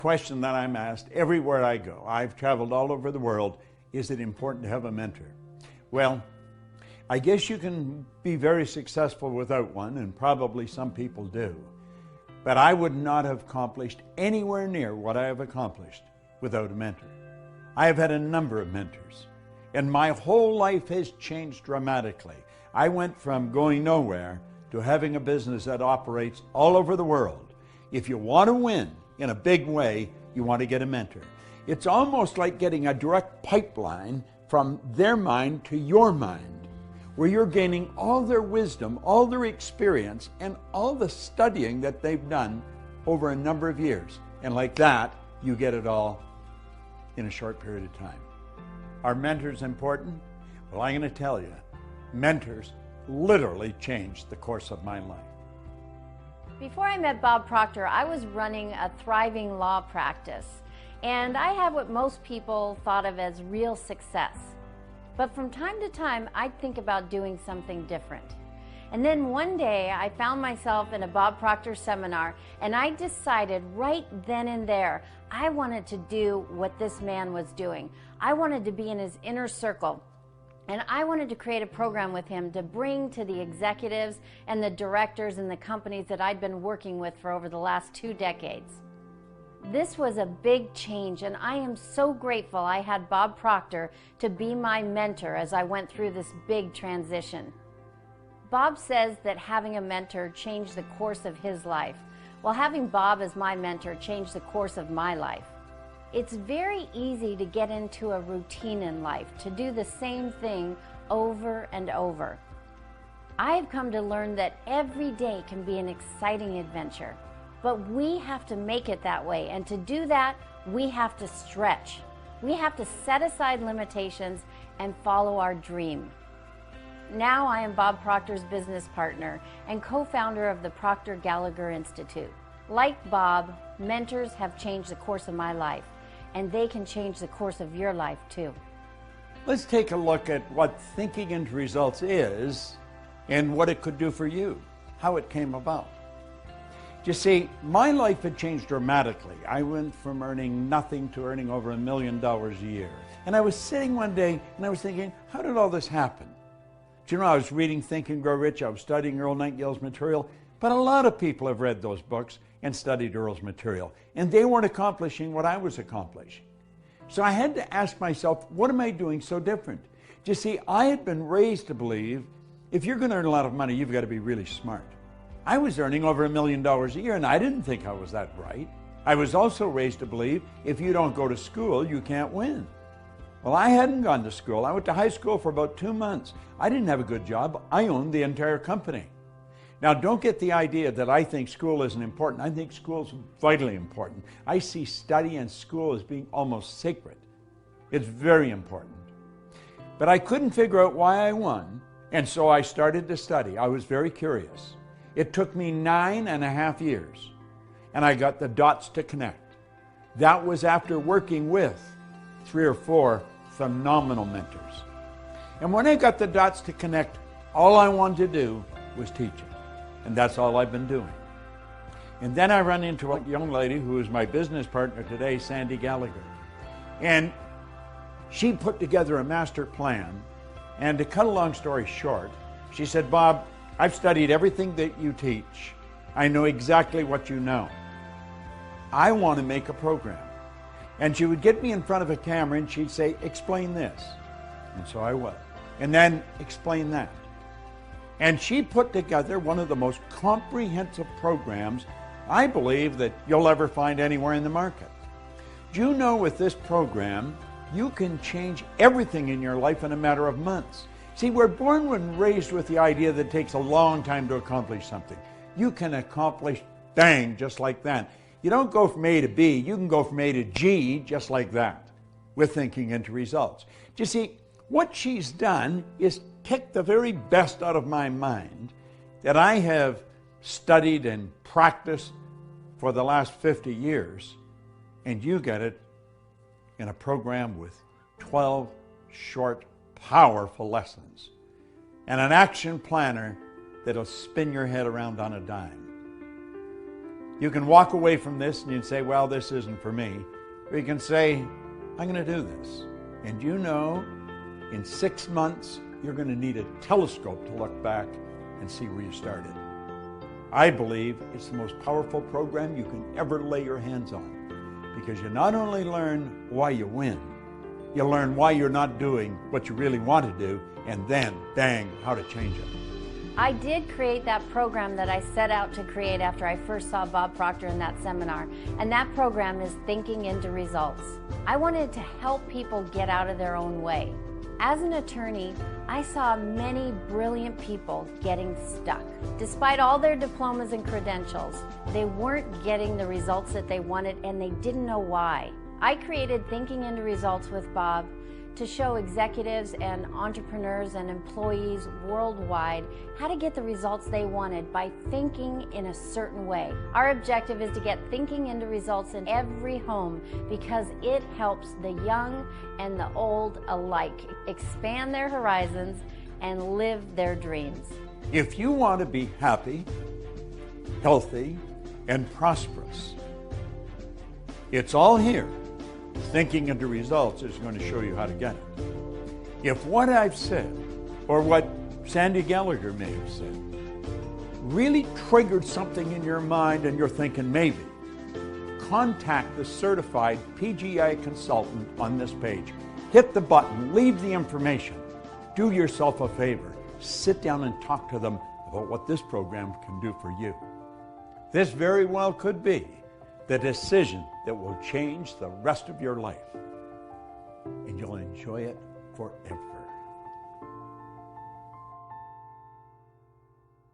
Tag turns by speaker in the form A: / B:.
A: Question that I'm asked everywhere I go. I've traveled all over the world. Is it important to have a mentor? Well, I guess you can be very successful without one, and probably some people do. But I would not have accomplished anywhere near what I have accomplished without a mentor. I have had a number of mentors, and my whole life has changed dramatically. I went from going nowhere to having a business that operates all over the world. If you want to win in a big way, you want to get a mentor. It's almost like getting a direct pipeline from their mind to your mind, where you're gaining all their wisdom, all their experience, and all the studying that they've done over a number of years. And like that, you get it all in a short period of time. Are mentors important? Well, I'm going to tell you, mentors literally changed the course of my life.
B: Before I met Bob Proctor, I was running a thriving law practice, and I had what most people thought of as real success. But from time to time, I'd think about doing something different. And then one day, I found myself in a Bob Proctor seminar, and I decided right then and there, I wanted to do what this man was doing. I wanted to be in his inner circle. And I wanted to create a program with him to bring to the executives and the directors in the companies that I'd been working with for over the last 2 decades. This was a big change, and I am so grateful I had Bob Proctor to be my mentor as I went through this big transition. Bob says that having a mentor changed the course of his life. Well, having Bob as my mentor changed the course of my life. It's very easy to get into a routine in life, to do the same thing over and over. I have come to learn that every day can be an exciting adventure, but we have to make it that way, and to do that, we have to stretch. We have to set aside limitations and follow our dream. Now I am Bob Proctor's business partner and co-founder of the Proctor Gallagher Institute. Like Bob, mentors have changed the course of my life, and they can change the course of your life too.
A: Let's take a look at what thinking into results is and what it could do for you, how it came about. You see, my life had changed dramatically. I went from earning nothing to earning over $1 million a year. And I was sitting one day and I was thinking, how did all this happen? Do you know, I was reading Think and Grow Rich, I was studying Earl Nightingale's material, but a lot of people have read those books and studied Earl's material, and they weren't accomplishing what I was accomplishing. So I had to ask myself, what am I doing so different? You see, I had been raised to believe if you're going to earn a lot of money, you've got to be really smart. I was earning over $1 million a year, and I didn't think I was that bright. I was also raised to believe if you don't go to school, you can't win. Well, I hadn't gone to school. I went to high school for about 2 months. I didn't have a good job. I owned the entire company. Now, don't get the idea that I think school isn't important. I think school is vitally important. I see study and school as being almost sacred. It's very important. But I couldn't figure out why I won, and so I started to study. I was very curious. It took me 9.5 years, and I got the dots to connect. That was after working with 3 or 4 phenomenal mentors. And when I got the dots to connect, all I wanted to do was teaching. And that's all I've been doing. And then I run into a young lady who is my business partner today, Sandy Gallagher. And she put together a master plan. And to cut a long story short, she said, Bob, I've studied everything that you teach. I know exactly what you know. I want to make a program. And she would get me in front of a camera and she'd say, explain this. And so I would. And then explain that. And she put together one of the most comprehensive programs, I believe, that you'll ever find anywhere in the market. Do you know with this program, you can change everything in your life in a matter of months. See, we're born and raised with the idea that it takes a long time to accomplish something. You can accomplish, bang, just like that. You don't go from A to B, you can go from A to G just like that with thinking into results. Do you see, what she's done is pick the very best out of my mind that I have studied and practiced for the last 50 years, and you get it in a program with 12 short, powerful lessons and an action planner that'll spin your head around on a dime. You can walk away from this and you can say, well, this isn't for me. Or you can say, I'm going to do this. And you know, in 6 months, you're going to need a telescope to look back and see where you started. I believe it's the most powerful program you can ever lay your hands on, because you not only learn why you win, you learn why you're not doing what you really want to do, and then, bang, how to change it.
B: I did create that program that I set out to create after I first saw Bob Proctor in that seminar, and that program is Thinking into Results. I wanted to help people get out of their own way. As an attorney, I saw many brilliant people getting stuck. Despite all their diplomas and credentials, they weren't getting the results that they wanted, and they didn't know why. I created Thinking into Results with Bob to show executives and entrepreneurs and employees worldwide how to get the results they wanted by thinking in a certain way. Our objective is to get thinking into results in every home, because it helps the young and the old alike expand their horizons and live their dreams.
A: If you want to be happy, healthy, and prosperous, it's all here. Thinking into Results is going to show you how to get it. If what I've said, or what Sandy Gallagher may have said, really triggered something in your mind and you're thinking maybe, contact the certified PGI consultant on this page. Hit the button, leave the information. Do yourself a favor. Sit down and talk to them about what this program can do for you. This very well could be the decision that will change the rest of your life, and you'll enjoy it forever.